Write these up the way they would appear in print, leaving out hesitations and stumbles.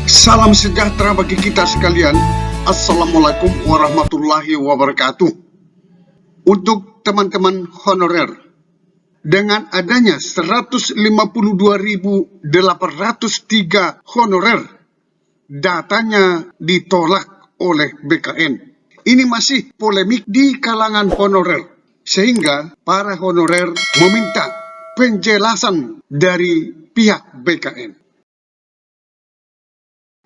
Salam sejahtera bagi kita sekalian. Assalamualaikum warahmatullahi wabarakatuh. Untuk teman-teman honorer, dengan adanya 152.803 honorer, datanya ditolak oleh BKN. Ini masih polemik di kalangan honorer, sehingga para honorer meminta penjelasan dari pihak BKN.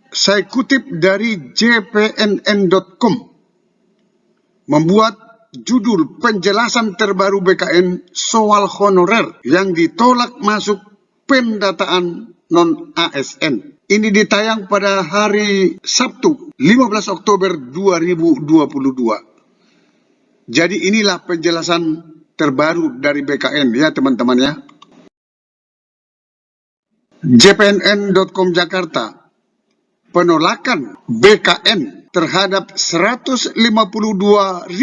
Saya kutip dari jpnn.com, membuat judul penjelasan terbaru BKN soal honorer yang ditolak masuk pendataan non-ASN. Ini ditayang pada hari Sabtu 15 Oktober 2022. Jadi inilah penjelasan terbaru dari BKN ya teman-teman ya. jpnn.com Jakarta. Penolakan BKN terhadap 152.803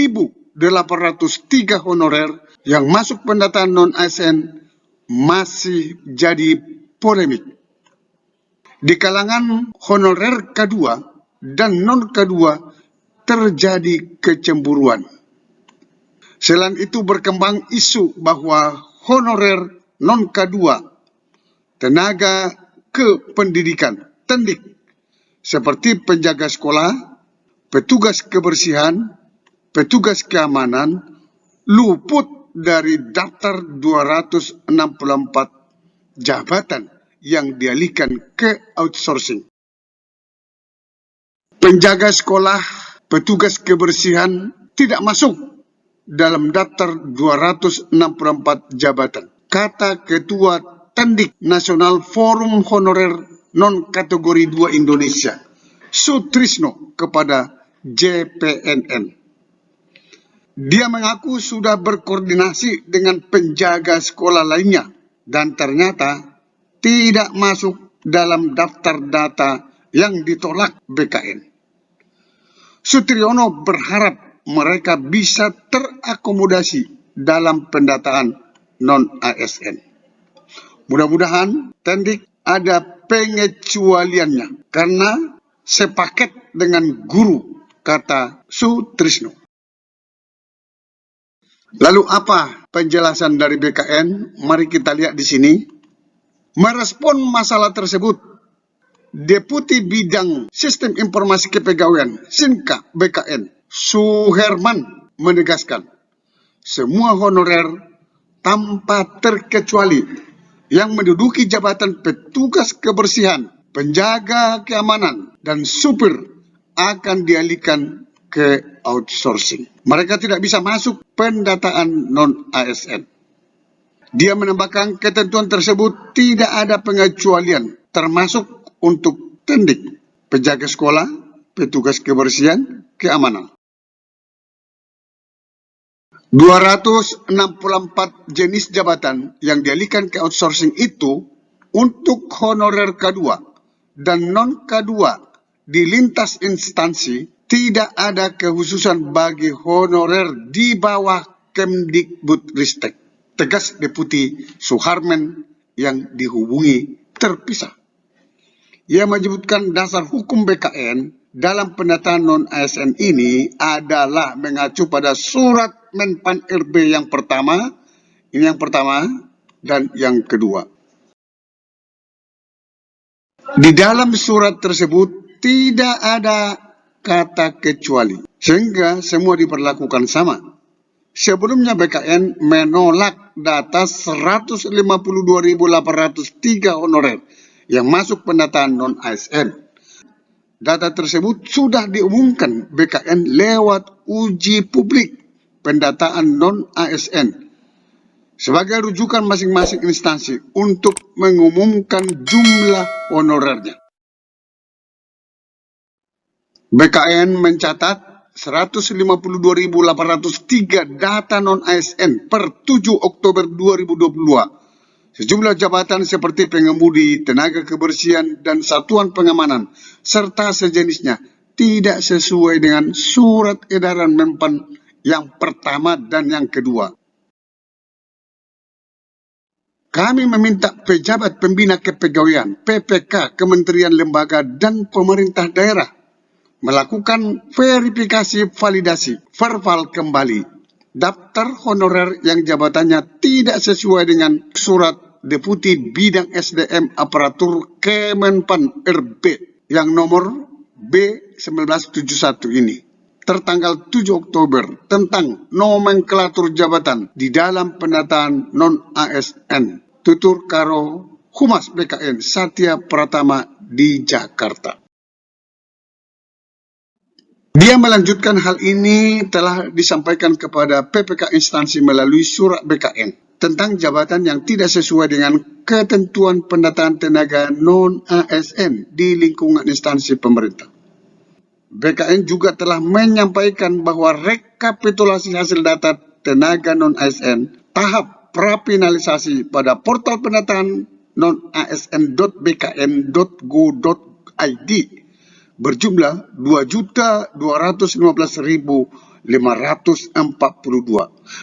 honorer yang masuk pendataan non-ASN masih jadi polemik. Di kalangan honorer K2 dan non-K2 terjadi kecemburuan. Selain itu berkembang isu bahwa honorer non-K2, tenaga kependidikan, tendik, seperti penjaga sekolah, petugas kebersihan, petugas keamanan, luput dari daftar 264 jabatan yang dialihkan ke outsourcing. Penjaga sekolah, petugas kebersihan tidak masuk dalam daftar 264 jabatan, kata Ketua Tendik Nasional Forum Honorer Non-Kategori 2 Indonesia, Sutrisno, kepada JPNN. Dia mengaku sudah berkoordinasi dengan penjaga sekolah lainnya dan ternyata tidak masuk dalam daftar data yang ditolak BKN. Sutriono berharap mereka bisa terakomodasi dalam pendataan non-ASN. Mudah-mudahan Tendik ada pengecualiannya karena sepaket dengan guru, kata Sutrisno. Lalu apa penjelasan dari BKN? Mari kita lihat di sini. Merespon masalah tersebut, Deputi Bidang Sistem Informasi Kepegawaian Sinka BKN Suherman menegaskan, semua honorer tanpa terkecuali yang menduduki jabatan petugas kebersihan, penjaga keamanan, dan supir akan dialihkan ke outsourcing. Mereka tidak bisa masuk pendataan non-ASN. Dia menambahkan ketentuan tersebut tidak ada pengecualian, termasuk untuk tendik, penjaga sekolah, petugas kebersihan, keamanan. 264 jenis jabatan yang dialihkan ke outsourcing itu untuk honorer K2 dan non-K2 di lintas instansi tidak ada kekhususan bagi honorer di bawah Kemdikbudristek, tegas Deputi Suherman yang dihubungi terpisah. Ia menyebutkan dasar hukum BKN dalam pendataan non-ASN ini adalah mengacu pada surat Menpan RB yang pertama, dan yang kedua. Di dalam surat tersebut tidak ada kata kecuali, sehingga semua diperlakukan sama. Sebelumnya BKN menolak data 152.803 honorer yang masuk pendataan non-ASN. Data tersebut sudah diumumkan BKN lewat uji publik pendataan non-ASN sebagai rujukan masing-masing instansi untuk mengumumkan jumlah honorernya. BKN mencatat 152.803 data non-ASN per 7 Oktober 2022. Sejumlah jabatan seperti pengemudi, tenaga kebersihan, dan satuan pengamanan, serta sejenisnya tidak sesuai dengan surat edaran Menpan yang pertama dan yang kedua. Kami meminta pejabat pembina kepegawaian, PPK, kementerian, lembaga, dan pemerintah daerah melakukan verifikasi validasi verbal kembali daftar honorer yang jabatannya tidak sesuai dengan surat Deputi Bidang SDM Aparatur Kemenpan RB yang nomor B1971 ini tertanggal 7 Oktober tentang nomenklatur jabatan di dalam pendataan non-ASN. Tutur karo Humas BKN Satya Pratama di Jakarta. Dia melanjutkan hal ini telah disampaikan kepada PPK instansi melalui surat BKN tentang jabatan yang tidak sesuai dengan ketentuan pendataan tenaga non-ASN di lingkungan instansi pemerintah. BKN juga telah menyampaikan bahwa rekapitulasi hasil data tenaga non-ASN tahap prafinalisasi pada portal pendataan non-asn.bkn.go.id berjumlah 2.215.542.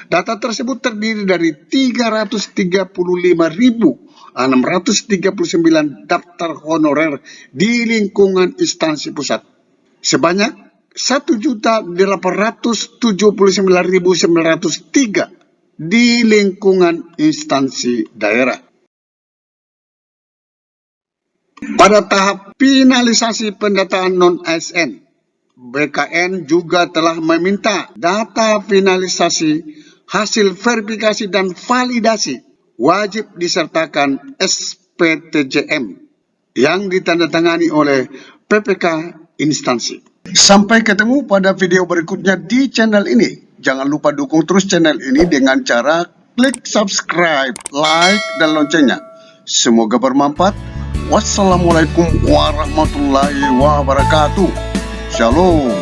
Data tersebut terdiri dari 335.639 daftar honorer di lingkungan instansi pusat. Sebanyak 1.879.903 di lingkungan instansi daerah. Pada tahap finalisasi pendataan non-ASN, BKN juga telah meminta data finalisasi hasil verifikasi dan validasi wajib disertakan SPTJM yang ditandatangani oleh PPK instansi. Sampai ketemu pada video berikutnya di channel ini. Jangan lupa dukung terus channel ini dengan cara klik subscribe, like, dan loncengnya. Semoga bermanfaat. Wassalamualaikum warahmatullahi wabarakatuh. Shalom.